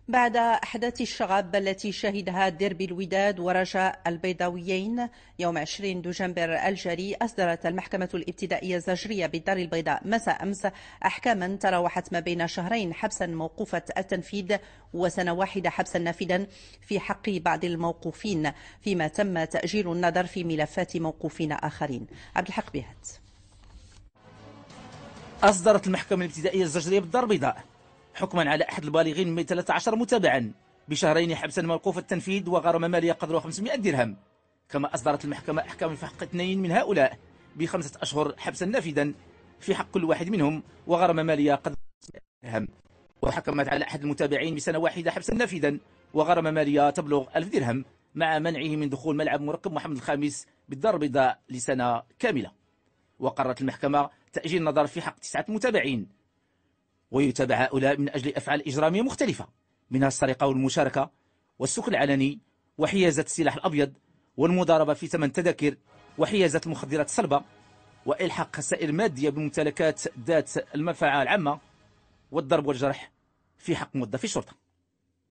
بعد أحداث الشغب التي شهدها ديربي الوداد ورجاء البيضاويين يوم 20 دجنبر الجاري، أصدرت المحكمة الابتدائية الزجرية بالدار البيضاء مساء أمس أحكاما تراوحت ما بين شهرين حبسا موقوفة التنفيذ وسنة واحدة حبسا نافذا في حق بعض الموقوفين، فيما تم تأجيل النظر في ملفات موقوفين آخرين. عبد الحق بيهت. أصدرت المحكمة الابتدائية الزجرية بالدار البيضاء حكما على أحد البالغين من 13 متابعا بشهرين حبسا موقوف التنفيذ وغرامة مالية قدرها 500 درهم. كما أصدرت المحكمة أحكام في حق 2 من هؤلاء ب5 أشهر حبسا نافذا في حق كل واحد منهم وغرامة مالية قدرها 500 درهم. وحكمت على أحد المتابعين بسنة واحدة حبسا نافذا وغرامة مالية تبلغ 1000 درهم مع منعه من دخول ملعب مركب محمد الخامس بالدار البيضاء لسنة كاملة. وقررت المحكمة تأجيل النظر في حق 9 متابعين، ويتابع هؤلاء من أجل أفعال إجرامية مختلفة منها السرقة والمشاركة والسكن العلني وحيازة السلاح الأبيض والمضاربة في ثمن تذاكر وحيازة المخدرات الصلبة وإلحاق خسائر مادية بممتلكات ذات المنفعة العامة والضرب والجرح في حق موظفي الشرطة.